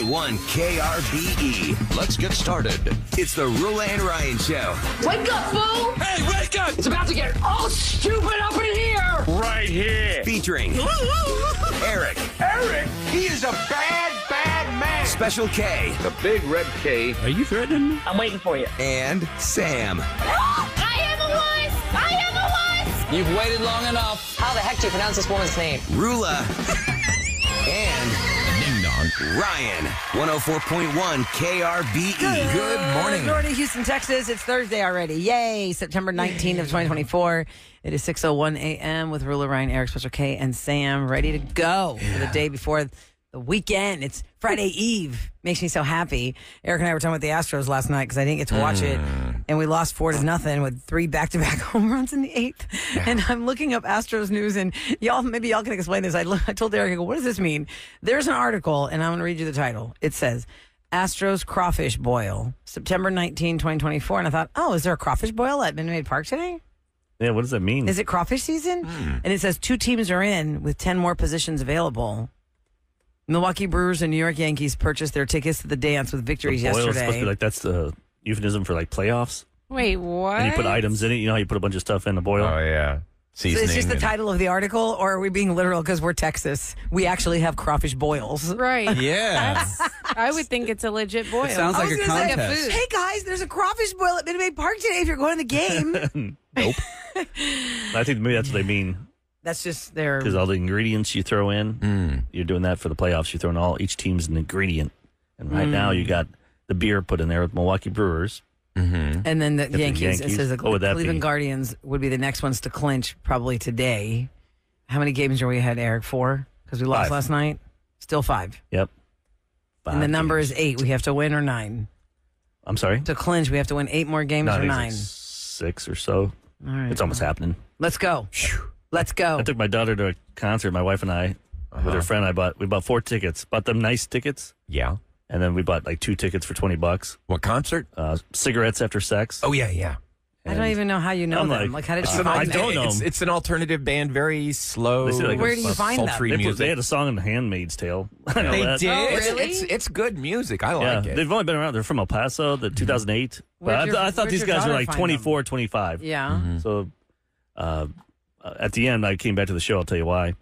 One KRBE. Let's get started. It's the Roula and Ryan Show. Wake up, fool! Hey, wake up! It's about to get all stupid up in here! Right here. Featuring Eric. Eric, he is a bad, bad man. Special K. The big red K. Are you threatening me? I'm waiting for you. And Sam. I am a wuss! I am a wuss! You've waited long enough. How the heck do you pronounce this woman's name? Roula. And Ding dong. Ryan. 104.1 KRBE. Good morning, Houston, Texas. It's Thursday already. Yay! September 19th of 2024. It is 6:01 a.m. with Roula, Ryan, Eric, Special K, and Sam ready to go for the day before the weekend. It's Friday Eve. Makes me so happy. Eric and I were talking about the Astros last night because I didn't get to watch it, and we lost 4-0 with 3 back-to-back home runs in the 8th. And I'm looking up Astros news, and maybe y'all can explain this. I told Eric, I go, what does this mean? There's an article, and I'm going to read you the title. It says, Astros crawfish boil, September 19, 2024. And I thought, oh, is there a crawfish boil at Minute Maid Park today? Yeah, what does that mean? Is it crawfish season? And it says 2 teams are in with 10 more positions available. Milwaukee Brewers and New York Yankees purchased their tickets to the dance with victories the boil is yesterday. supposed to be like that's the euphemism for like playoffs. Wait, what? And you put items in it. You know how you put a bunch of stuff in the boil? Oh, yeah. So it's just the title of the article, or are we being literal because we're Texas? We actually have crawfish boils. Right. Yeah. I would think it's a legit boil. sounds I like was a gonna say, contest. hey guys, there's a crawfish boil at Minute Maid Park today if you're going to the game. Nope. I think maybe that's what they mean. That's just their... Because all the ingredients you throw in, you're doing that for the playoffs. You're throwing each team's an ingredient. And right now you got the beer put in there with Milwaukee Brewers. And then the the Yankees. It Yankees. says the What would that Cleveland be? Guardians would be the next ones to clinch probably today. How many games are we ahead, Eric? 4? Because we lost 5. last night? Still 5. Yep. And the number is 8. We have to win or 9. I'm sorry? To clinch, we have to win 8 more games No, I or think 9. it's like 6 or so. All right. It's almost happening. Let's go. Let's go. I took my daughter to a concert. My wife and I, with her friend, we bought 4 tickets. Bought them nice tickets. Yeah. And then we bought like 2 tickets for $20. What concert? Cigarettes After Sex. Oh, yeah. I don't even know how you know I'm them. like, How did you I find them? don't know. It's an alternative band, very slow. They say like Where do you find them? sultry They music. had a song in The Handmaid's Tale. I know They that. did. Oh, really? It's good music. I Yeah, like it. they've only been around. They're from El Paso, the 2008. Where'd But I thought where'd these your guys were daughter like find 24, 25. Yeah. So at the end, I came back to the show. I'll tell you why.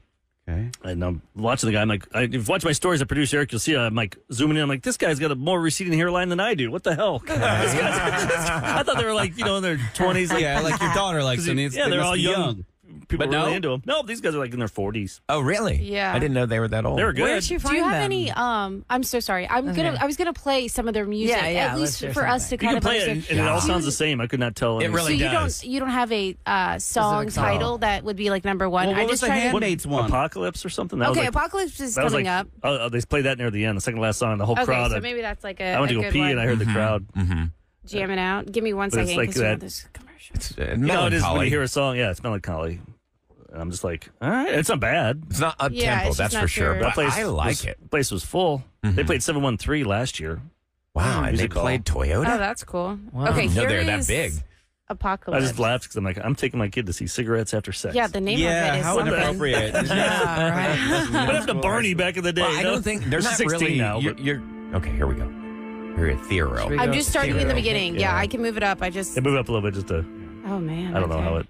Okay. And I'm watching the guy. I'm like, if you watch my stories, I produce Eric. You'll see. I'm like zooming in. I'm like, this guy's got a more receding hairline than I do. What the hell? I thought they were like, in their 20s. Like, Yeah, like your daughter likes them. yeah, they're all young. People But are really no? into them. No, these guys are like in their 40s. Oh, really? Yeah. I didn't know they were that old. They were good. Where'd you find Do you have them? any? I'm so sorry. I was gonna play some of their music Yeah, at let's least hear for us to something. You kind can of play it, understand. and it all sounds the same. I could not tell. It really so does. you don't have a song Specific title that would be like number 1. Well, I what was just the tried to. Handmaid's one? Apocalypse or something. That was Okay, like, Apocalypse is that was coming like, up. Oh, they played that near the end, the second last song. The whole Okay, crowd. so maybe that's like a. I went to a go good pee, one. and I heard the crowd. jamming out. Give me one But it's second. like 'cause you know that- this commercial. It's You know, it is when melancholy. you hear a song. Yeah, it's melancholy. And I'm just like, all right, it's not bad. It's not up Yeah, tempo, it's that's just for not sure. your- But I like was, it. The place was full. They played 713 last year. Wow, and they Music hall. played Toyota. Oh, that's cool. Wow. Okay, No, here they're that is big. Apocalypse. I just laughed because I'm like, I'm taking my kid to see Cigarettes After Sex. Yeah, the name of it is how something. inappropriate. Yeah, right. What happened to Barney back in the day? Well, I don't think they're She's not 16 really. now. You're okay. Here we go. You're a Theoro. Should we I'm go just starting in the Theodore? beginning. Yeah, I can move it up. I just. They move up a little bit just to, Oh man. I don't know okay. how it.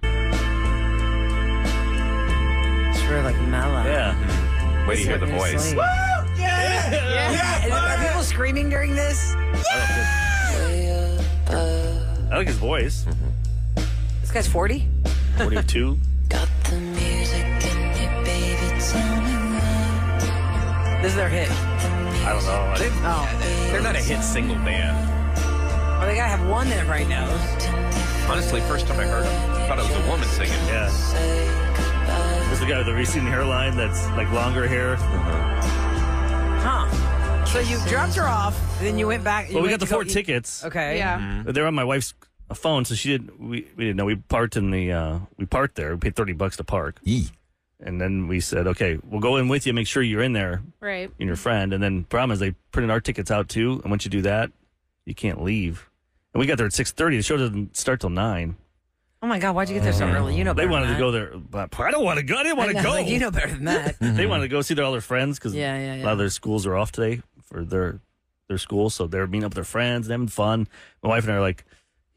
It's really like mellow. Yeah. Wait to hear the voice. Are people screaming during this? I like his voice. This guy's 40? 42. This is their hit. I don't know. Oh. They're not a hit single band. Well, they gotta have one that everybody knows. Honestly, first time I heard them, I thought it was a woman singing. Yeah. There's the guy with the receding hairline that's like longer hair. Huh. So you dropped her off, then you went back. Well, we got the 4 tickets. Okay. Yeah. They're on my wife's phone, so she did. We didn't know. We parked in the. We parked there. We paid $30 to park, Yee. and then we said, "Okay, we'll go in with you. Make sure you're in there, Right. and your friend." And then problem is they printed our tickets out too. And once you do that, you can't leave. And we got there at 6:30. The show doesn't start till 9. Oh my God, why'd you get there so early? You know They better wanted than to that. go there, but I don't want to go. I didn't want I to know, go. like, you know better than that. They wanted to go see all their friends because Yeah. a lot of their schools are off today for their school, so they're meeting up with their friends, and having fun. My wife and I are like,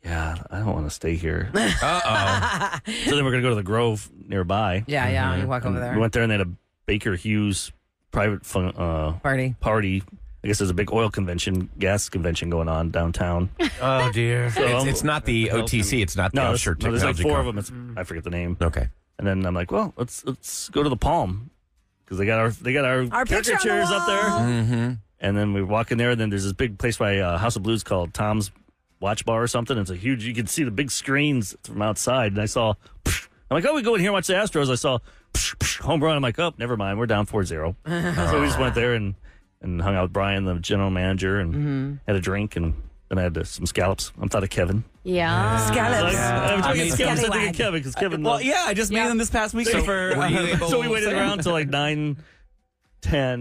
yeah, I don't want to stay here. Uh-oh. So then we're going to go to the Grove nearby. Yeah, you walk over there. We went there and they had a Baker Hughes private Party. I guess there's a big oil convention, gas convention going on downtown. Oh, dear. So It's not the OTC. It's not the offshore there's like technology. four of them. I forget the name. Okay. And then I'm like, well, let's go to the Palm because they got our picture on the caricatures up there. wall. Mm-hmm. And then we walk in there, and then there's this big place by House of Blues called Tom's Watch Bar or something. It's a huge, you can see the big screens from outside. And I saw, I'm like, oh, we go in here and watch the Astros. I saw home run. I'm like, oh, never mind. We're down 4-0. So we just went there and hung out with Brian, the general manager, and had a drink. And then I had some scallops. I'm thought of Kevin. Yeah. Scallops. I'm talking mean, scallops. I think scallywag. of Kevin because Kevin. Well, yeah, I just made them this past weekend for. Were you able So we waited around until like 9:10.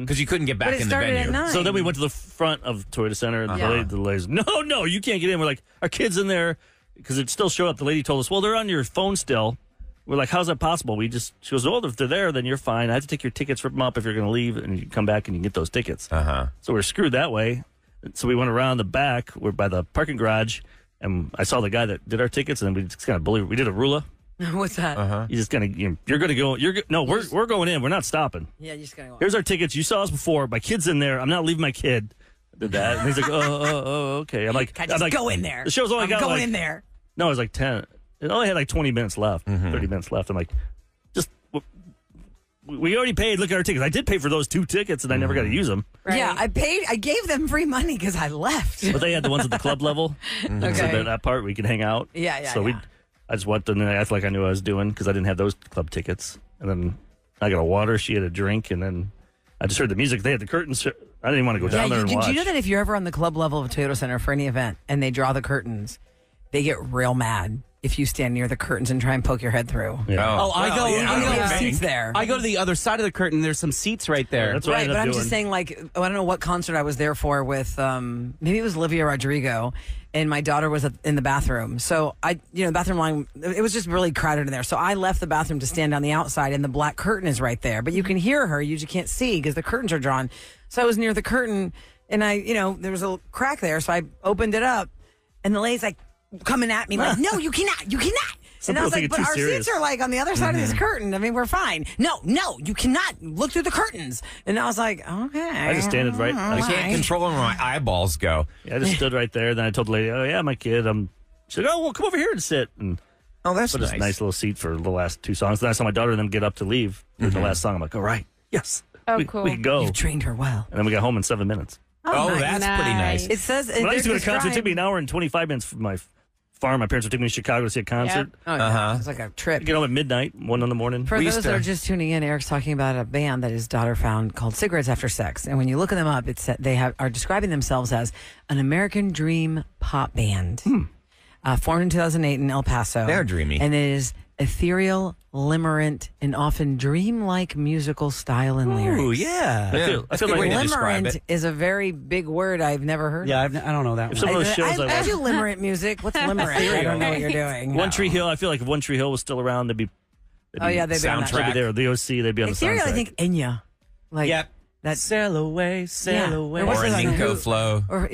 Because you couldn't get But back it in the started at venue. 9. So then we went to the front of Toyota Center. And the ladies, no, you can't get in. We're like, our kid's in there because it still showed up. The lady told us, well, they're on your phone still. We're like, how's that possible? She goes, well, if they're there, then you're fine. I have to take your tickets, rip them up if you're going to leave, and you come back and you can get those tickets. Uh-huh. So we're screwed that way. So we went around the back. We're by the parking garage, and I saw the guy that did our tickets, and then we just kind of bullied. We did a Roula. What's that? You just kind of, you're going to go. We're going in. We're not stopping. Yeah, you're just going to go. Here's our tickets. You saw us before. My kid's in there. I'm not leaving my kid. Did that. And he's like, oh, okay. I'm like, Go in there. The show's only got Go like, in there. No, it was like 10. It only had like 20 minutes left, 30 minutes left. I'm like, we already paid. Look at our tickets. I did pay for those 2 tickets, and I never got to use them. Right. Yeah, I gave them free money because I left. But they had the ones at the club level. Okay. So that part we could hang out. Yeah, So yeah. I just went and then I acted like I knew what I was doing because I didn't have those club tickets. And then I got a water. She had a drink, and then I just heard the music. They had the curtains. I didn't want to go down there and watch. Do you know that if you're ever on the club level of a Toyota Center for any event and they draw the curtains, they get real mad if you stand near the curtains and try and poke your head through. Yeah. Oh, I go. They have I seats there. go to the other side of the curtain. There's some seats right there. That's what I Right, ended but up I'm doing. just saying, like, I don't know what concert I was there for with, maybe it was Olivia Rodrigo, and my daughter was in the bathroom. So the bathroom line, it was just really crowded in there. So I left the bathroom to stand on the outside, and the black curtain is right there. But you can hear her, you just can't see because the curtains are drawn. So I was near the curtain, and there was a crack there, so I opened it up, and the lady's like coming at me like, no, you cannot. Some And I was people like, take it but too our serious. seats are like on the other side of this curtain. I mean, we're fine. No, you cannot look through the curtains. And I was like, okay. I just standed right. I can't control where my eyeballs go. I just stood right there. Then I told the lady, oh, yeah, my kid. She's like, oh, well, come over here and sit. And Oh, that's put a nice little seat for the last 2 songs. Then I saw my daughter and them get up to leave for the last song. I'm like, all right, yes. Oh, cool. We can go. You've trained her well. And then we got home in 7 minutes. Oh, that's pretty nice. It says When I used to go to they're concerts, it took me an described- hour and 25 minutes from my farm. My parents would take me to Chicago to see a concert. Oh, yeah. It's like a trip. Get home at midnight, 1 in the morning. For We those used that to- are just tuning in, Eric's talking about a band that his daughter found called Cigarettes After Sex. And when you look them up, they are describing themselves as an American dream pop band. Formed in 2008 in El Paso. They're dreamy. And it is ethereal, limerent, and often dreamlike musical style and lyrics. Oh, yeah. I feel That's a good like way to describe Limerent it. is a very big word I've never heard. Yeah, I don't know that if one. some of those shows I do limerent music. What's limerent? I don't know what you're doing. One Tree Hill, I feel like if One Tree Hill was still around, they'd be Oh, yeah, they'd be on that. they'd be there. The OC, they'd be on the Ethereal, soundtrack. I think Enya. Like, Yep. That's Sail away, sail Yeah. away. Or what's Or a the- Ninko flow. Or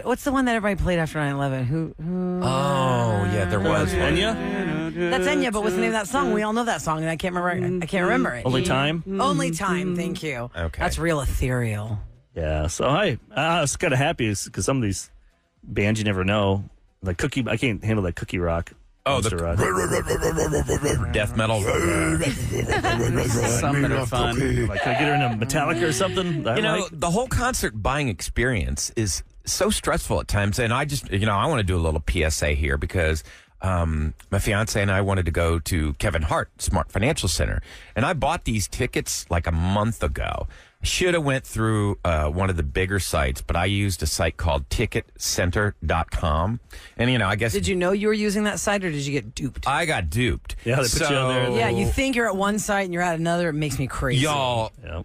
what's the one that everybody played after 9/11? Who? Oh, yeah, there was one. Enya? That's Enya, but what's the name of that song? We all know that song, and I can't remember it. Only Time? Only Time. Thank you. Okay. That's real ethereal. Yeah, so I was kind of happy because some of these bands you never know, like Cookie, I can't handle that Cookie Rock. Oh, Monster Rock. death metal. Some that are fun. Like, can I get her into Metallica or something? You know, the whole concert buying experience is so stressful at times. And I just, I want to do a little PSA here because my fiance and I wanted to go to Kevin Hart Smart Financial Center. And I bought these tickets like a month ago. Should have went through one of the bigger sites, but I used a site called ticketcenter.com. And, I guess Did you know you were using that site, or did you get duped? I got duped. Yeah, they put you on there. Yeah, you think you're at one site and you're at another. It makes me crazy. Y'all, Yeah.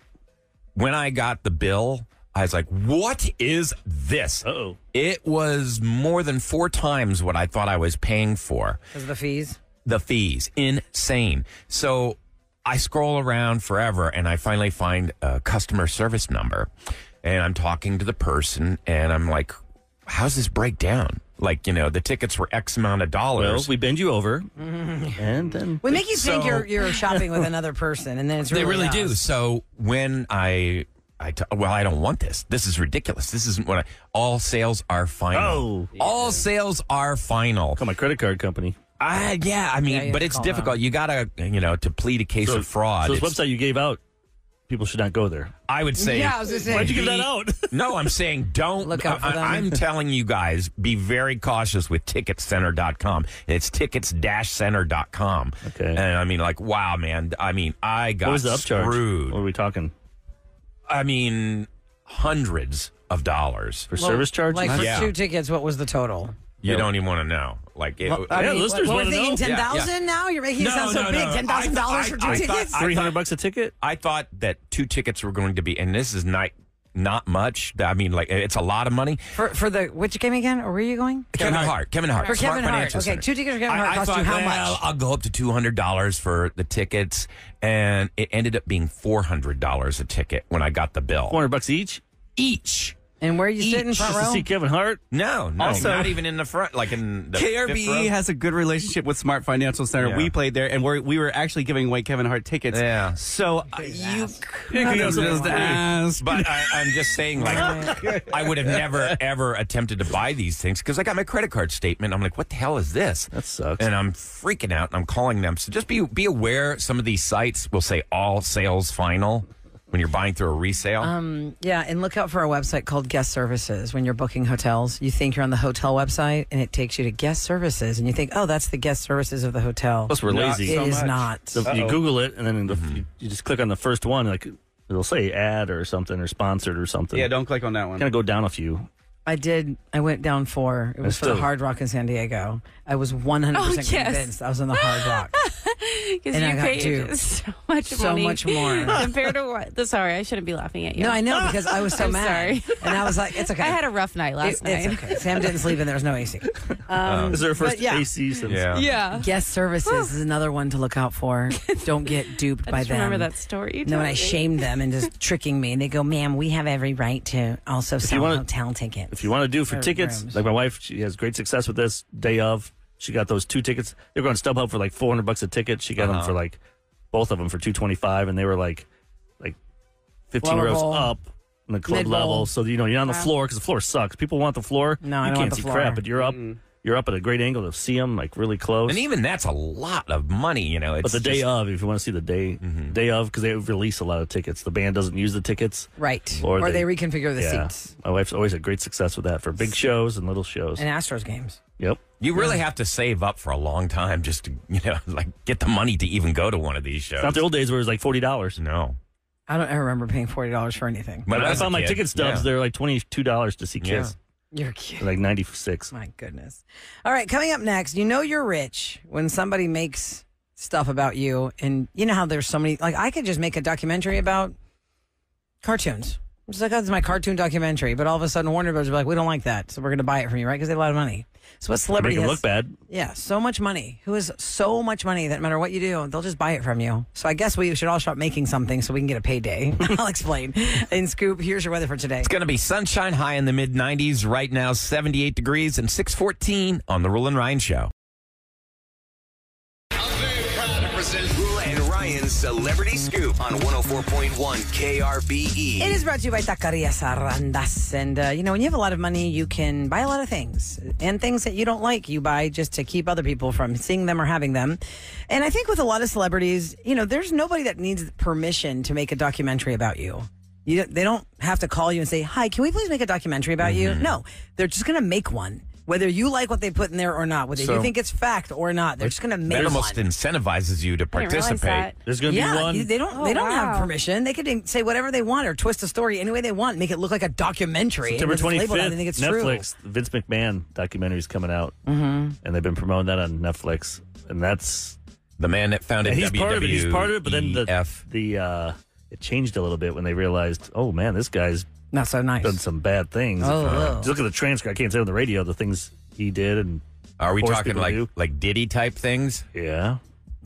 when I got the bill, I was like, what is this? Uh-oh. It was more than 4 times what I thought I was paying for. Because of the fees? The fees. Insane. So I scroll around forever and I finally find a customer service number. and I'm talking to the person, and I'm like, how's this break down? Like, the tickets were X amount of dollars. Well, we bend you over, and then We make you think you're shopping with another person, and then it's really they really us. do. So when I don't want this. This is ridiculous. This isn't what all sales are final. All sales are final. call my credit card company. you But it's call difficult. them. You gotta, to plead a case of fraud. So this It's- website you gave out, people should not go there. I would say. Yeah, I was gonna say. Why'd you give that out? No, I'm saying don't. Look out for them. I'm telling you guys, be very cautious with ticketcenter.com. It's tickets-center.com. Okay. And I mean, like, wow, man. I mean, I got What was the upcharge? screwed. What are we talking? I mean, hundreds of dollars. For service charge? Like for Yeah. 2 tickets, what was the total? You don't even want to know. Like, it, Yeah, listeners What want we're to know. thinking, 10,000 Yeah, yeah. now? You're making it sound so big. $10,000 for 2 I tickets? thought- $300 a ticket? I thought that 2 tickets were going to be, and this is not much. I mean, like, it's a lot of money. For the which game again? Or where are you going? Kevin Hart. For Smart Kevin Hart. Financial Okay, Center. 2 tickets for Kevin Hart I cost you thought, how well, much? I'll go up to $200 for the tickets, and it ended up being $400 a ticket when I got the bill. $400 each? Each. And where are you sitting, front Just to row? see Kevin Hart? No, Also- not even in the front, like in the fifth KRBE row. has a good relationship with Smart Financial Center. Yeah. We played there, and we were actually giving away Kevin Hart tickets. Yeah. So you could Yeah, have just asked. But I'm just saying, like, I would have never, ever attempted to buy these things because I got my credit card statement. I'm like, what the hell is this? That sucks. And I'm freaking out, and I'm calling them. So just be aware some of these sites will say all sales final when you're buying through a resale. Yeah, and look out for a website called Guest Services when you're booking hotels. You think you're on the hotel website, and it takes you to Guest Services, and you think, oh, that's the guest services of the hotel. Plus, we're lazy. It is not. So you Google it, and then you just click on the first one. Like it'll say ad or something or sponsored or something. Yeah, don't click on that one. Kind of go down a few. I went down 4. It was for the still- Hard Rock in San Diego. I was 100% yes. convinced I was in the Hard Rock. Because And I you got paid duped. so much So money. much more. Compared to what? Sorry, I shouldn't be laughing at you. No, I know, because I was so I'm mad. sorry. And I was like, it's okay. I had a rough night last night. It's okay. Sam didn't sleep, and there was no AC. Is there a first but yeah. AC since? yeah. Yeah. Guest Services is another one to look out for. Don't get duped I by just them. remember that story. You No, told and I me. shamed them and just tricking me. And they go, ma'am, we have every right to also sell wanna- hotel tickets. If you want to do for Or tickets, rooms. like my wife, she has great success with this. Day of, she got those 2 tickets. They were going StubHub for like $400 a ticket. She got them for like both of them for $225, and they were like 15 Lower rows bowl. up in the club Mid-bowl. level. So you're on the floor because the floor sucks. People want the floor. No, I you don't can't want the see floor. crap, but you're up. You're up at a great angle to see them, like really close. And even that's a lot of money, It's But the day just- of, if you want to see the day of, because they release a lot of tickets. The band doesn't use the tickets. Right. Or Or they- they reconfigure the Yeah. seats. My wife's always had great success with that for big shows and little shows. And Astros games. Yep. You really have to save up for a long time just to, like get the money to even go to one of these shows. It's not the old days where it was like $40. No. I don't ever remember paying $40 for anything. But I as a found my kid, ticket stubs. yeah. They're like $22 to see Kiss. You're cute. Like 96. My goodness. All right, coming up next, you know you're rich when somebody makes stuff about you. And you know how there's so many, like I could just make a documentary about cartoons. It's like, oh, this is my cartoon documentary. But all of a sudden Warner Bros. Will be like, we don't like that. So we're going to buy it from you, right? Because they have a lot of money. So what celebrity Make it has, look bad. yeah, so much money, who has so much money that no matter what you do, they'll just buy it from you. So I guess we should all start making something so we can get a payday. I'll explain. In Scoop, here's your weather for today. It's going to be sunshine, high in the mid 90s. Right now, 78 degrees and 614 on the Roula and Ryan Show. Roula and Ryan's Celebrity Scoop on 104.1 KRBE. It is brought to you by Taqueria Sarandas. And, when you have a lot of money, you can buy a lot of things. And things that you don't like, you buy just to keep other people from seeing them or having them. And I think with a lot of celebrities, there's nobody that needs permission to make a documentary about you. They don't have to call you and say, hi, can we please make a documentary about you? No, they're just going to make one. Whether you like what they put in there or not, whether you think it's fact or not, they're just going to make That one. almost incentivizes you to I didn't realize participate. that. There's going to be one. They don't. They don't have wow. permission. They could say whatever they want or twist a story any way they want, make it look like a documentary. September And if it's labeled that, 25th, I think it's Netflix, the Vince McMahon documentary is coming out. Mm-hmm. And they've been promoting that on Netflix. And that's... The man that founded he's WWF. part of it. He's part of it, but then it changed a little bit when they realized, oh, man, this guy's true. Not so nice. done some bad things. Just look at the transcript. I can't say on the radio the things he did. And Are we forced talking people to do. like Diddy type things? Yeah.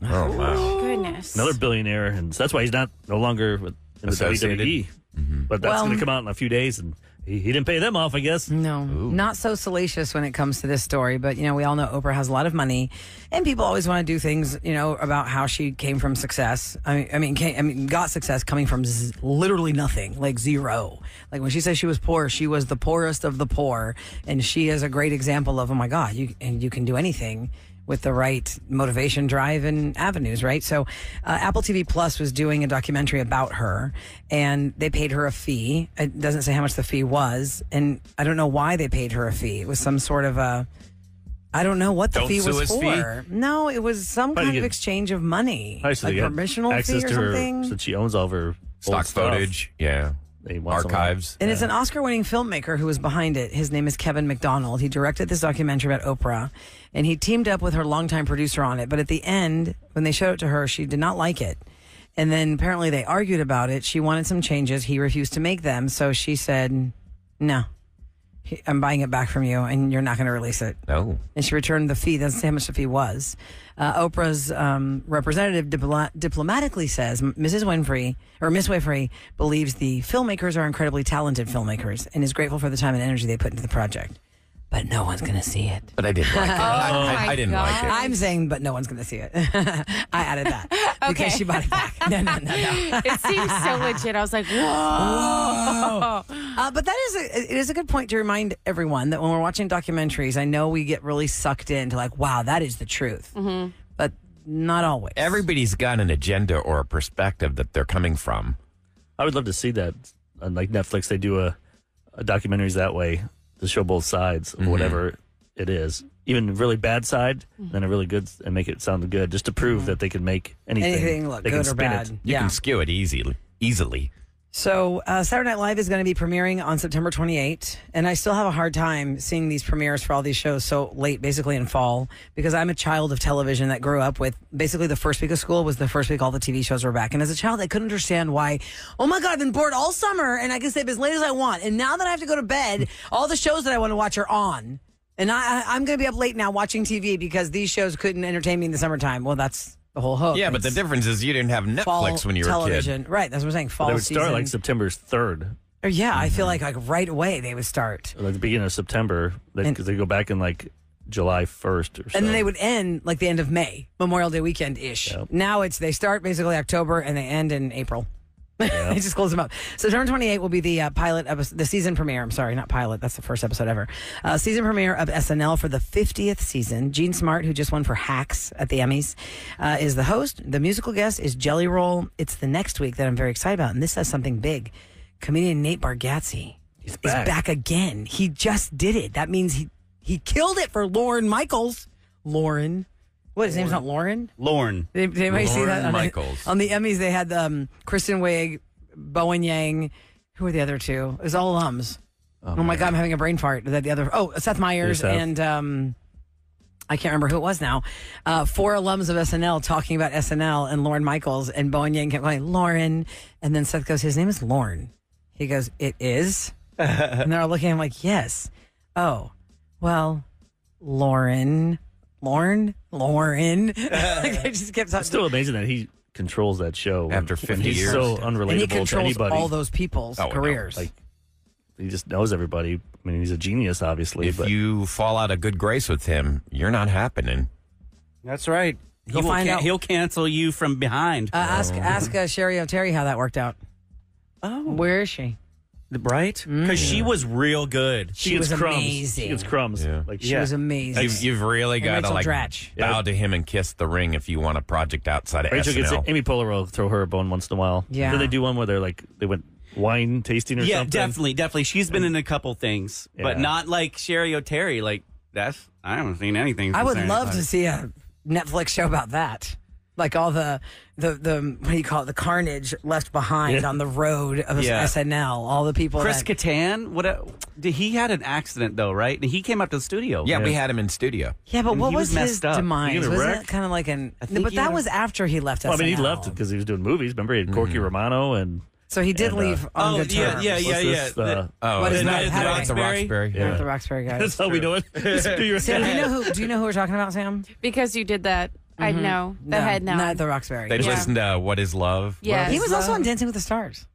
Oh, wow. Goodness. Another billionaire. And so that's why he's no longer in the Associated. WWE. But that's going to come out in a few days, and he didn't pay them off, I guess. No, not so salacious when it comes to this story. But, we all know Oprah has a lot of money, and people always want to do things, about how she came from success. Got success coming from literally nothing, like zero. Like when she says she was poor, she was the poorest of the poor. And she is a great example of, oh my God, you can do anything with the right motivation, drive, and avenues, right? So Apple TV Plus was doing a documentary about her, and they paid her a fee. It doesn't say how much the fee was, and I don't know why they paid her a fee. It was some sort of I don't know what the fee was for. No, it was some kind of exchange of money. Like permissional fee or something. Since she owns all of her stock footage, archives. And it's an Oscar-winning filmmaker who was behind it. His name is Kevin McDonald. He directed this documentary about Oprah, and he teamed up with her longtime producer on it. But at the end, when they showed it to her, she did not like it. And then apparently they argued about it. She wanted some changes. He refused to make them. So she said, no, I'm buying it back from you, and you're not going to release it. No. And she returned the fee. Doesn't say how much the fee was. Oprah's representative diplomatically says Miss Winfrey believes the filmmakers are incredibly talented filmmakers and is grateful for the time and energy they put into the project. But no one's going to see it. But I didn't like it. I didn't like it. I'm saying, but no one's going to see it. I added that because she bought it back. No. It seems so legit. I was like, whoa. But it is a good point to remind everyone that when we're watching documentaries, I know we get really sucked into like, wow, that is the truth. Mm-hmm. But not always. Everybody's got an agenda or a perspective that they're coming from. I would love to see that. On like Netflix, they do a documentaries that way to show both sides of whatever it is. Even a really bad side, then a really good, and make it sound good, just to prove that they can make anything look they good can or spin bad. it. You can skew it easily. So Saturday Night Live is going to be premiering on September 28th, and I still have a hard time seeing these premieres for all these shows so late, basically in fall, because I'm a child of television that grew up with basically the first week of school was the first week all the TV shows were back. And as a child, I couldn't understand why, oh my God, I've been bored all summer, and I can stay up as late as I want. And now that I have to go to bed, all the shows that I want to watch are on. And I'm going to be up late now watching TV because these shows couldn't entertain me in the summertime. Well, that's the whole hook. Yeah, but the difference is you didn't have Netflix when you were television. a kid. Right, that's what I'm saying. Fall They would season. start like September 3rd. Or, yeah, I feel like right away they would start. Or like the beginning of September, because they go back in like July 1st or so. And then they would end like the end of May, Memorial Day weekend-ish. Yep. Now they start basically October and they end in April. They just close them up. September 28 will be the pilot episode, the season premiere. I'm sorry, not pilot. That's the first episode ever. Season premiere of SNL for the 50th season. Gene Smart, who just won for Hacks at the Emmys, is the host. The musical guest is Jelly Roll. It's the next week that I'm very excited about, and this has something big. Comedian Nate Bargatze is back again. He just did it. That means he killed it for Lorne Michaels. Lauren. What, his name's not Lauren? Lorne. Did anybody see that? Michaels. On the Emmys, they had Kristen Wiig, Bowen Yang. Who were the other two? It was all alums. Oh my God, I'm having a brain fart. The other, Seth Meyers and I can't remember who it was now. 4 alums of SNL talking about SNL and Lorne Michaels, and Bowen Yang kept going, Lauren. And then Seth goes, his name is Lorne. He goes, it is? And they're all looking at him like, yes. Oh, well, Lauren. Like, I just kept It's still amazing that he controls that show after 50 years. He's so unrelatable and he to controls anybody. all those people's careers. Like, he just knows everybody. I mean, he's a genius, obviously. If you fall out of good grace with him, you're not happening. That's right. He'll cancel you from behind. Ask Sherry O'Terry how that worked out. Oh. Where is she? Right? Because she was real good. She was crumbs. amazing. She gets crumbs. Yeah. Like, She was amazing. You've really got to Rachel like Dratch. bow to him and kiss the ring if you want a project outside of Rachel SNL. gets Amy Poehler will throw her a bone once in a while. Yeah. Did they do one where they went wine tasting or something? Definitely. She's been in a couple things, but not like Sherry O'Terry. Like I haven't seen anything. I from would Saturday love Night to Live. see a Netflix show about that. Like all the what do you call it? The carnage left behind on the road of SNL. All the people. Chris Kattan, he had an accident though, right? And he came up to the studio. Yeah, we had him in studio. Yeah, but And what he was was his messed up. demise? He had a Wasn't wreck? it kind of like think but he that had was after he left SNL. Well, I mean, he left because he was doing movies. Remember, he had Corky Romano and. So he did leave on good terms. Yeah. What is Is that? that? That's the Roxbury. Yeah. The Roxbury guy. That's how we do it. Sam, do you know who we're talking about, Sam? Because you did that, I'd know. The head now. Not the Roxbury. They listened to What Is Love? Yeah. He was also on Dancing with the Stars.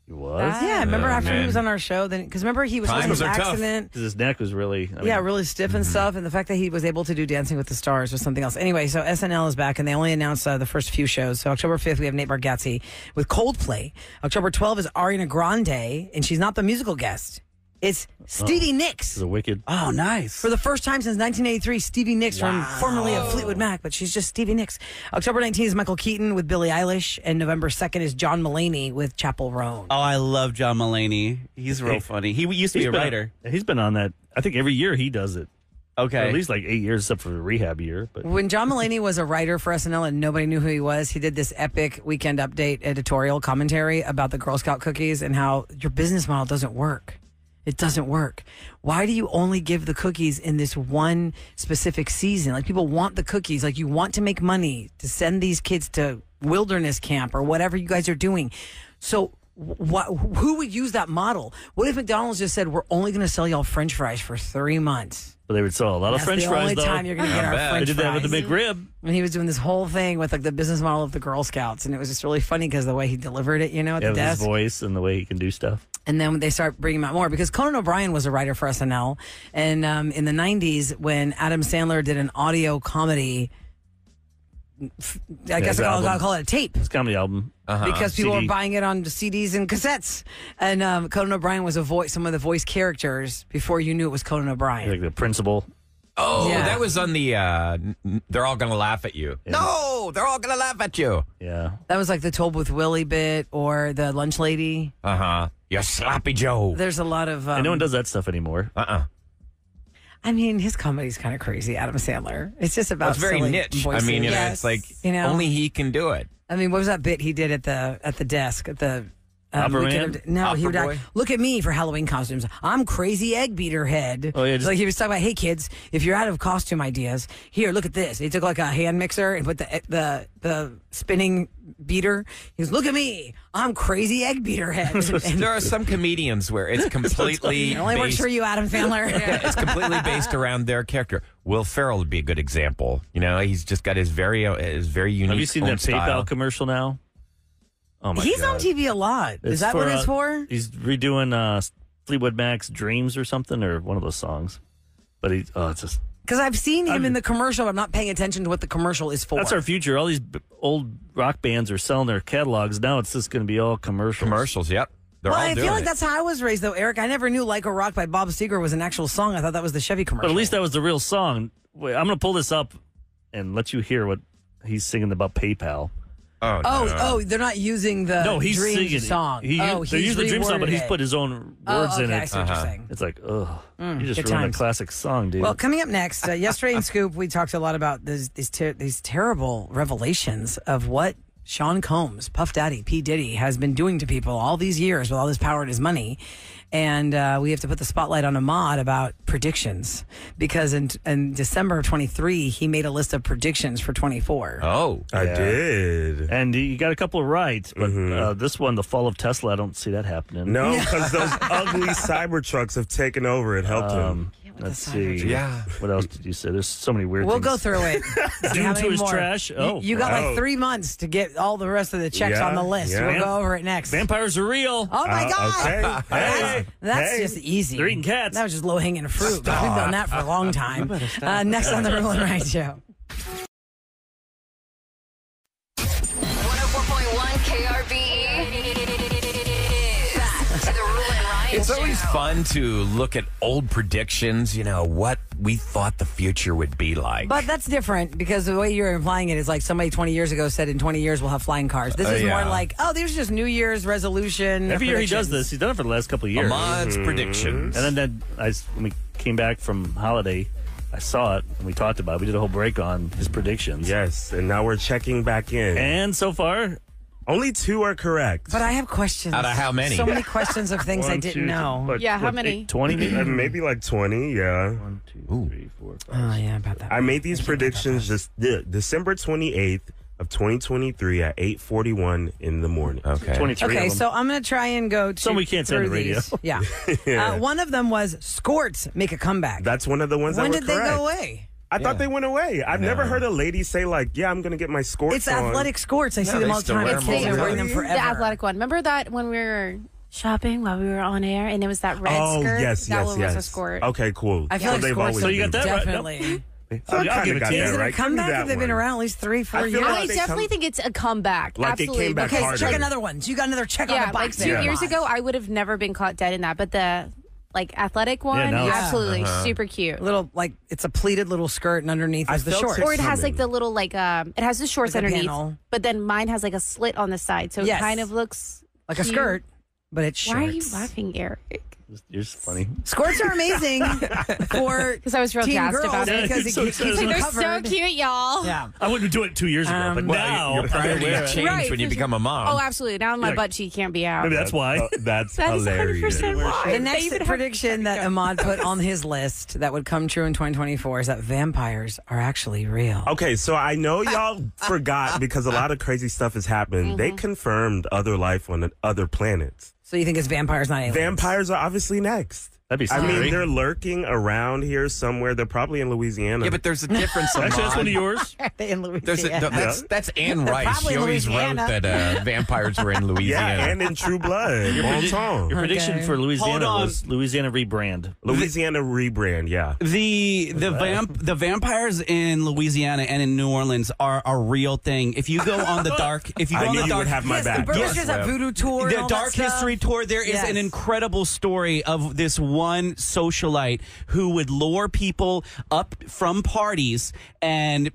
He was? Yeah, remember after he man. was on our show? Because remember he was having Times his are tough. accident. 'Cause his neck was really... Really stiff and stuff. And the fact that he was able to do Dancing with the Stars was something else. Anyway, so SNL is back, and they only announced the first few shows. So October 5th, we have Nate Bargatze with Coldplay. October 12th is Ariana Grande, and she's not the musical guest. It's Stevie Nicks. The Wicked. Oh, nice. For the first time since 1983, Stevie Nicks, from formerly of Fleetwood Mac, but she's just Stevie Nicks. October 19th is Michael Keaton with Billie Eilish, and November 2nd is John Mulaney with Chappell Roan. Oh, I love John Mulaney. He's real funny. He used to be a writer. He's been on that. I think every year he does it. Okay. For at least like 8 years, except for the rehab year. But When John Mulaney was a writer for SNL and nobody knew who he was, he did this epic Weekend Update editorial commentary about the Girl Scout cookies and how your business model doesn't work. It doesn't work. Why do you only give the cookies in this one specific season? Like, people want the cookies. Like, you want to make money to send these kids to wilderness camp or whatever you guys are doing. So who would use that model? What if McDonald's just said, we're only going to sell y'all French fries for 3 months? they would sell a lot of That's French the fries, only though. time you're going to get our French fries. They did that with the McRib. And he was doing this whole thing with like the business model of the Girl Scouts, and it was just really funny because the way he delivered it, at the With desk. his voice and the way he can do stuff. And then they start bringing him out more because Conan O'Brien was a writer for SNL, and in the '90s when Adam Sandler did an audio comedy, I guess I'll call it a tape. His comedy album. Because people CD. were buying it on CDs and cassettes, and Conan O'Brien was some of the voice characters before you knew it was Conan O'Brien. Like the principal. Oh, Yeah. that was on the They're All Gonna Laugh at You. Yeah. No, they're all gonna laugh at you. Yeah. That was like the Told with Willie bit or the Lunch Lady. You sloppy Joe. There's a lot of. And no one does that stuff anymore. I mean, his comedy's kind of crazy, Adam Sandler. It's just about It's very silly niche. voices. I mean, Yes. it's like You know? only he can do it. I mean, what was that bit he did at the desk at the Opera weekend Man? No, he would Opera Boy? look at me for Halloween costumes. I'm crazy egg beater head. Oh, yeah, It's like he was talking about, hey kids, if you're out of costume ideas, here, look at this. He took like a hand mixer and put the spinning beater. He goes, look at me, I'm crazy egg beater head. And There are some comedians where it's completely it only works based, for you, Adam Sandler. it's completely based around their character. Will Ferrell would be a good example. You know, he's just got his very unique. Have you seen own that style. PayPal commercial now? Oh my He's God. on TV a lot. Is that what it's for? He's redoing Fleetwood Mac's Dreams or something, or one of those songs. But it's just... Because I've seen him in the commercial, but I'm not paying attention to what the commercial is for. That's our future. All these old rock bands are selling their catalogs. Now it's just going to be all commercials. Commercials, yep. They're Well, all I doing feel like it. that's how I was raised, though, Eric. I never knew Like a Rock by Bob Seger was an actual song. I thought that was the Chevy commercial. But at least that was the real song. Wait, I'm going to pull this up and let you hear what he's singing about PayPal. They're not using the He's Dreams singing song. they're using the Dream song, but he's put his own words in okay, it. I see what you're saying. It's like, ugh. You just good ruined times. a classic song, dude. Well, coming up next, yesterday in Scoop, we talked a lot about these terrible revelations of what Sean Combs, Puff Daddy, P. Diddy, has been doing to people all these years with all this power and his money. And we have to put the spotlight on Ahmad about predictions because in December of 23, he made a list of predictions for 24. Oh, I did. and you got a couple of right, but this one, the fall of Tesla, I don't see that happening. No, because those ugly Cybertrucks have taken over. It helped him. Let's see. yeah. What else did you say? There's so many weird We'll things. go through it. See Due how to many his more. trash? Oh, You got wow. like 3 months to get all the rest of the checks Yeah, on the list. yeah. We'll go over it next. Vampires are real. Oh my God! Okay. Hey. That's Hey. just easy. They're eating cats. That was just low hanging fruit. We've done that for a long time. Next on the Roula and Ryan Show. 104.1 KRBE. Back to the Roula and Ryan It's Show. always fun to look at old predictions, what we thought the future would be like. But that's different because the way you're implying it is like somebody 20 years ago said in 20 years we'll have flying cars. This is yeah. more like, these are just New Year's resolution. Every year he does predictions. this. He's done it for the last couple of years. Ahmad's predictions. And then when we came back from holiday, I saw it and we talked about it. We did a whole break on his predictions. Yes, and now we're checking back in. And so far, Only 2 are correct. But I have questions. Out of how many? So many questions of things I 1, didn't 2, know. what, Yeah, how what, many? 20 maybe? Maybe like 20, yeah. 1, 2, 3, 4, 5. Oh, yeah, about that. I made these predictions just December 28th of 2023 at 8:41 in the morning. Okay. 23 Okay, of them. so I'm going to try and go to Some we can't say on through the radio. these. Yeah. One of them was Skorts make a comeback. That's one of the ones when that were did they correct. go away? I thought they went away. I've never heard a lady say like, "Yeah, I'm going to get my skorts It's on." athletic Skorts. I see they them all the still time. wear It's them all they're the wearing them time. forever. The athletic one. Remember that when we were shopping while we were on air, and it was that red skirt. Yes, that yes, one yes. was a skirt. Okay, cool. I feel like they've Squirts always So you got been- that right? definitely. So I I'll kinda give it got to you. that Is it right. a comeback Give me if they've that been one. around at least 3-4 I feel years? like I they definitely come- think it's a comeback. Like it Absolutely. came back Okay, harder. check another one. So you got another check on Yeah, the like box 2 there. years ago, I would have never been caught dead in that. But the athletic one, no. Yeah. absolutely super cute. Little, like, it's a pleated little skirt, and underneath I is the felt shorts. it Or it has coming. like the little it has the shorts Like a underneath, panel. but then mine has like a slit on the side, so Yes. it kind of looks Like a cute. skirt, but it's shorts. Why are you laughing, Eric? You're just funny. Skirts are amazing for Because I was real teen jazzed girls about it. because Yeah, it so keeps excited. them They're covered. so cute, y'all. Yeah. I wouldn't do it 2 years ago, but Well, now your priorities change Right, when you for become a mom. Oh, absolutely. Now my Yeah. butt cheek can't be out. maybe that's why. That's That is hilarious. 100% why. The They next even have- prediction that Ahmad put on his list that would come true in 2024 is that vampires are actually real. Okay, so I know y'all forgot because a lot of crazy stuff has happened. They confirmed other life on other planets. So you think it's vampires, not aliens? Vampires are obviously next. That'd be I scary. mean, they're lurking around here somewhere. They're probably in Louisiana. Yeah, but there's a difference. Actually, that's one of Ahmad. yours. Are they in Louisiana? That's Anne They're Rice. probably She always Louisiana. wrote that vampires were in Louisiana. yeah, and in True Blood. Bon ton. Your prediction Okay. for Louisiana Hold on. was Louisiana rebrand. Louisiana rebrand, yeah. The vampires in Louisiana and in New Orleans are a real thing. If you go on the dark, if you go I on knew the you dark, would have my Yes, back. the Brewers that voodoo tour. and the all Dark that stuff. History Tour, there is Yes. an incredible story of this one socialite who would lure people up from parties and,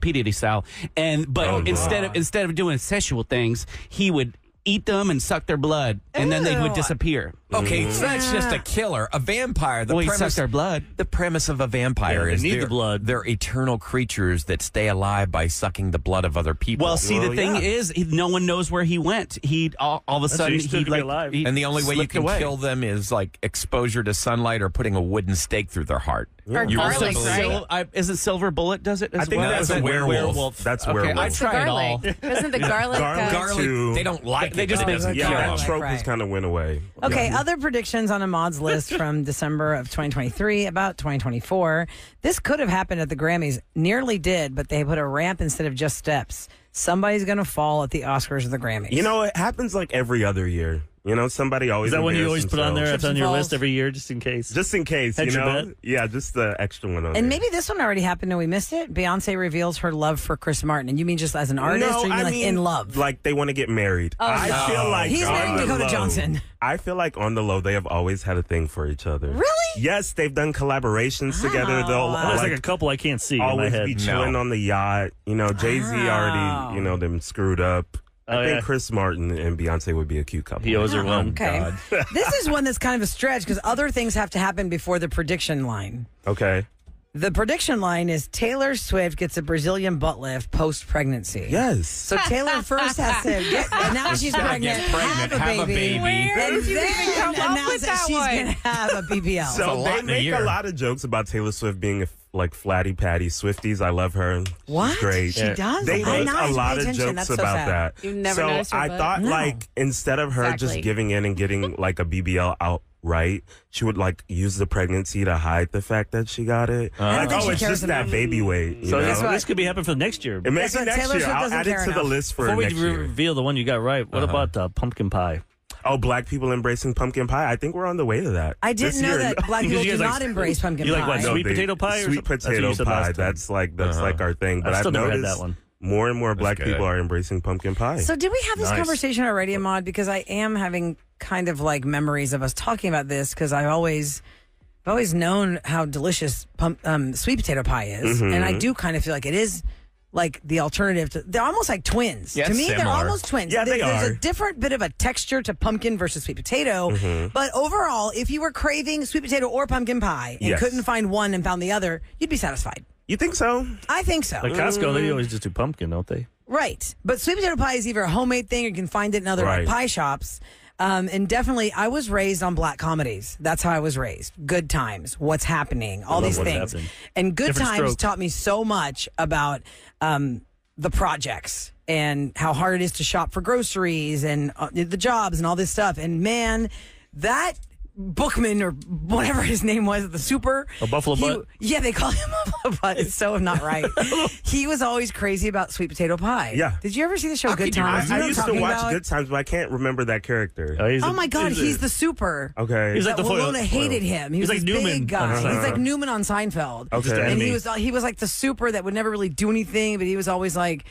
P. Diddy style. But Oh, instead of doing sexual things, he would eat them and suck their blood, and then they would Ew. disappear. Okay, so that's just a killer. A vampire. Well, he sucks their blood. The premise of a vampire Yeah, they is need the they're- blood. They're eternal creatures that stay alive by sucking the blood of other people. Well, see, the thing is, no one knows where he went. He all of a so sudden he stood he'd to be alive. he and the only way you slipped can away. kill them is like exposure to sunlight or putting a wooden stake through their heart. Or You garlic, really believe right? that? Isn't Silver Bullet does it as I think well? that's That's a a werewolf. That's Okay, werewolf. I It's the tried it all. garlic. Isn't the garlic? Garlic. too. They don't like They it. just but it make- doesn't yeah, kill that them. trope right. has kind of went away. Okay, other predictions on Ahmad's list from December of 2023 about 2024. This could have happened at the Grammys. Nearly did, but they put a ramp instead of just steps. Somebody's going to fall at the Oscars or the Grammys. You know, it happens like every other year. You know, somebody always. Is that one you always embarrasses put on there? themselves. That's on your falls. list every year, just in case. Just in case, Hedge you your know? bet? Yeah, just the extra one on And there. maybe this one already happened and we missed it. Beyonce reveals her love for Chris Martin. And you mean just as an artist No, or you I mean mean, in love? Like they want to get married. I feel like He's on marrying the Dakota low- Johnson. I feel like on the low, they have always had a thing for each other. Really? Yes, they've done collaborations together. They'll There's like a couple I can't see in my always head. be chilling on the yacht. You know, Jay-Z already, them screwed up. I Oh, think yeah. Chris Martin and Beyonce would be a cute couple. He owes her one. Okay. This is one that's kind of a stretch because other things have to happen before the prediction line. Okay. The prediction line is Taylor Swift gets a Brazilian butt lift post pregnancy. Yes. So Taylor first has to get, and now she's pregnant, pregnant, have a baby, Where and did you even then come up announce with that that she's one? going to have a BBL. a So lot they in a make year. a lot of jokes about Taylor Swift being like flatty patty Swifties. I love her. What? She's great. She does? They I make know, a I pay lot of attention. jokes That's so about sad. that. You never so noticed her I butt? thought No. like instead of her Exactly. just giving in and getting like a BBL outright, she would like use the pregnancy to hide the fact that she got it. Like, think oh, she it's cares just that baby weight. You So know? this could be happening for next year. It may Guess be what? next Taylor year. Swift I'll doesn't add it care to the enough. list for Before we next year. reveal the one you got right, what about pumpkin pie? Oh, black people embracing pumpkin pie. I think we're on the way to that. I didn't This know year. that black people You do guys not embrace pumpkin you pie. like what, sweet potato pie or Sweet something? That's what potato you said pie. last time. That's like our thing. But I've I've still never had noticed that one. more and more black good. people are embracing pumpkin pie. So did we have this Nice. conversation already, Ahmad? Because I am having kind of like memories of us talking about this because I've always known how delicious sweet potato pie is, Mm-hmm. and I do kind of feel like it is like the alternative to. They're almost like twins. Yeah, to me, they're similar. almost twins. Yeah, they There's are. a different bit of a texture to pumpkin versus sweet potato, Mm-hmm. but overall, if you were craving sweet potato or pumpkin pie and Yes. couldn't find one and found the other, you'd be satisfied. You think so? I think so. Like Costco, they always just do pumpkin, don't they? Right. But sweet potato pie is either a homemade thing or you can find it in other like, Right. pie shops. And definitely, I was raised on black comedies. That's how I was raised. Good Times, What's Happening, all love these What's things. Happening. And Good Different Times strokes. taught me so much about the projects and how hard it is to shop for groceries and the jobs and all this stuff. And man, that Bookman or whatever his name was, the super. A Buffalo Butt? Yeah, they call him Buffalo Butt. It's so not right. He was always crazy about sweet potato pie. Yeah. Did you ever see the show Good Times? I used to watch Good Times, but I can't remember that character. Oh my God, he's the super. Okay. He's like the Winona hated him. He was like this Newman. big guy. He's like Newman on Seinfeld. Okay. And he was like the super that would never really do anything, but he was always like,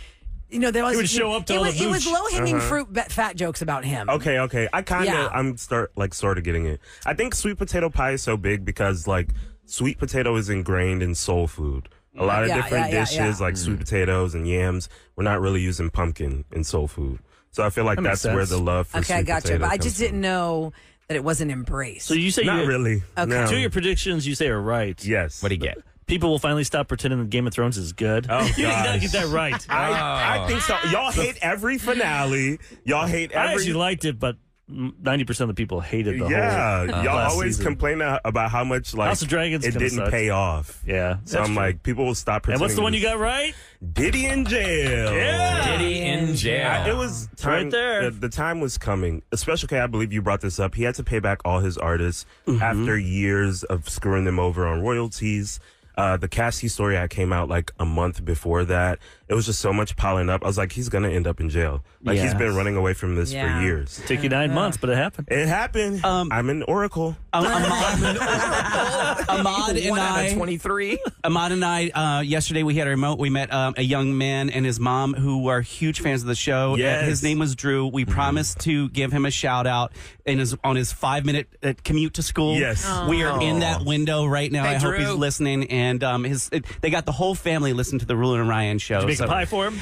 you know, there was, He would show up to all the it was booch. low-hanging fruit, fat jokes about him. Okay. I kind of, Yeah. I'm sort of getting it. I think sweet potato pie is so big because like sweet potato is ingrained in soul food. A lot of different dishes like sweet potatoes and yams. We're not really using pumpkin in soul food. So I feel like that's where the love for Okay, I sweet got you. potato But I just comes didn't know that it wasn't embraced. So you say Not really. Okay. No. Two of your predictions you say are right. Yes. What do you get? People will finally stop pretending that Game of Thrones is good. Oh, You gotta gosh. get that right. I think so. Y'all hate every finale. Y'all hate I every. actually liked it, but 90% of the people hated the whole y'all last always season. complain about how much like House of Dragons it kinda didn't sucked. pay off. Yeah. So that's I'm true. like, people will stop And pretending. what's the one you got right? Diddy in jail. Yeah. Diddy in jail. It was It's time, right there. The time was coming. Special K, I believe you brought this up. He had to pay back all his artists Mm-hmm. after years of screwing them over on royalties. The Cassie story I came out like a month before that. It was just so much piling up. I was like, he's gonna end up in jail. Like he's Yeah. been running away from this Yeah. for years. Took you 9 months, but it happened. It happened. I'm an oracle. Ahmad and 1 out of I, 23. Ahmad and I, yesterday we had a remote. We met a young man and his mom who are huge fans of the show. Yes. His name was Drew. We promised to give him a shout out on his 5-minute commute to school. Yes. We are in that window right now. Hey, I hope he's Drew. listening. And they got the whole family listen to the Roula and Ryan show. Did you make So a pie for him?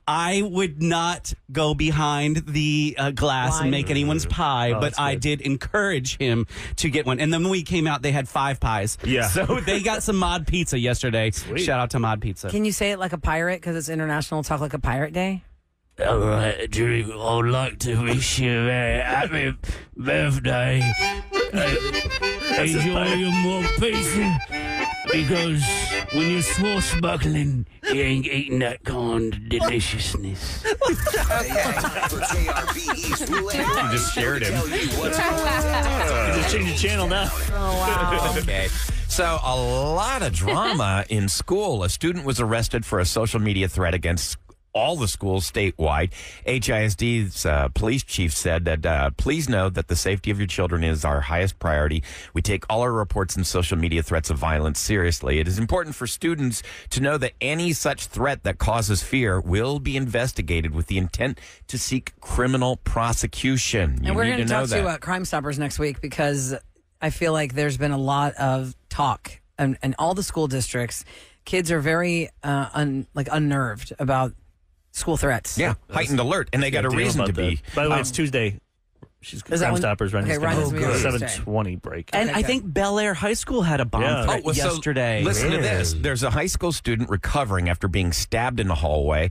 I would not go behind the glass and make anyone's pie, but that's I good. did encourage him to get one. And then when we came out, they had 5 pies. Yeah. So they got some Mod Pizza yesterday. Shout out to Mod Pizza. Can you say it like a pirate because it's International Talk Like a Pirate Day? All right, Drew, I'd like to wish you a very happy birthday. Enjoy your more pizza, because when you're swashbuckling, you ain't eating that kind of deliciousness. For KRBE's Roulette. You just shared him. Tell you what's going on. Just change the channel now. Okay. So, a lot of drama in school. A student was arrested for a social media threat against all the schools statewide. HISD's police chief said that please know that the safety of your children is our highest priority. We take all our reports and social media threats of violence seriously. It is important for students to know that any such threat that causes fear will be investigated with the intent to seek criminal prosecution. You And we're need going to to know talk to that. Crime Stoppers next week because I feel like there's been a lot of talk in all the school districts. Kids are very unnerved about school threats. Yeah, heightened alert, and they got a Deal reason about to be. that. By the way, it's Tuesday. She's Is that Crime when- Stoppers running. okay, Ryan's Oh, meeting Tuesday. 7:20 break. And Okay, I good. think Bel Air High School had a bomb Yeah. threat So yesterday. listen to this. There's a high school student recovering after being stabbed in the hallway.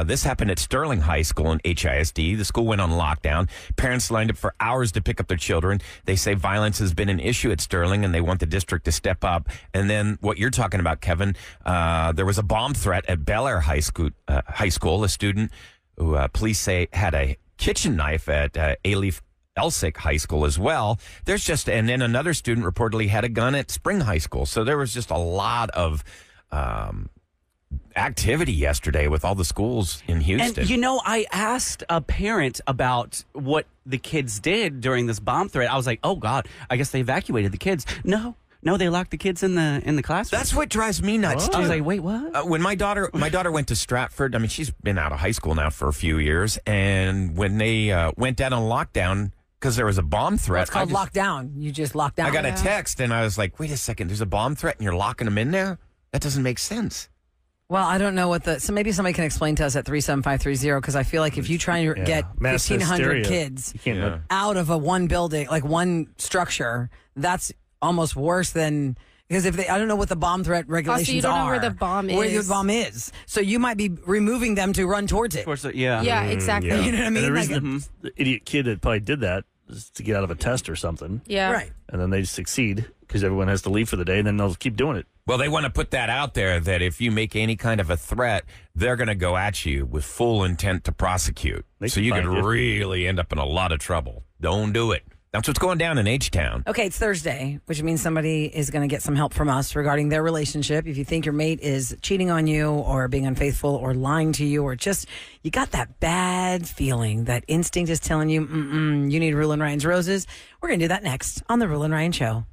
This happened at Sterling High School in HISD. The school went on lockdown. Parents lined up for hours to pick up their children. They say violence has been an issue at Sterling, and they want the district to step up. And then what you're talking about, Kevin, there was a bomb threat at Bel Air High School. A student who police say had a kitchen knife at Alief Elsick High School as well. And then another student reportedly had a gun at Spring High School. So there was just a lot of activity yesterday with all the schools in Houston. And, I asked a parent about what the kids did during this bomb threat. I was like, oh, God, I guess they evacuated the kids. No, they locked the kids in the classroom. That's what drives me nuts, too. I was like, wait, what? When my daughter went to Stratford, I mean, she's been out of high school now for a few years, and when they went down on lockdown because there was a bomb threat. It's called lockdown. You just lock down. I got a text, and I was like, wait a second, there's a bomb threat, and you're locking them in there? That doesn't make sense. Well, I don't know so maybe somebody can explain to us at 37530 because I feel like if you try and get Mass 1,500 hysteria. kids You can't out of a one building, like one structure, that's almost worse because I don't know what the bomb threat regulations are. Also, you don't know where the bomb Where is. the bomb is. So you might be removing them to run towards it. Yeah. Yeah, exactly. Yeah. You know what I mean? And the Like- reason the idiot kid that probably did that is to get out of a test or something. Yeah. Right. And then they succeed because everyone has to leave for the day, and then they'll keep doing it. Well, they want to put that out there that if you make any kind of a threat, they're going to go at you with full intent to prosecute. They So can you could find you. really end up in a lot of trouble. Don't do it. That's what's going down in H-Town. Okay, it's Thursday, which means somebody is going to get some help from us regarding their relationship. If you think your mate is cheating on you or being unfaithful or lying to you or just you got that bad feeling, that instinct is telling you, you need Roula and Ryan's roses, we're going to do that next on The Roula and Ryan Show.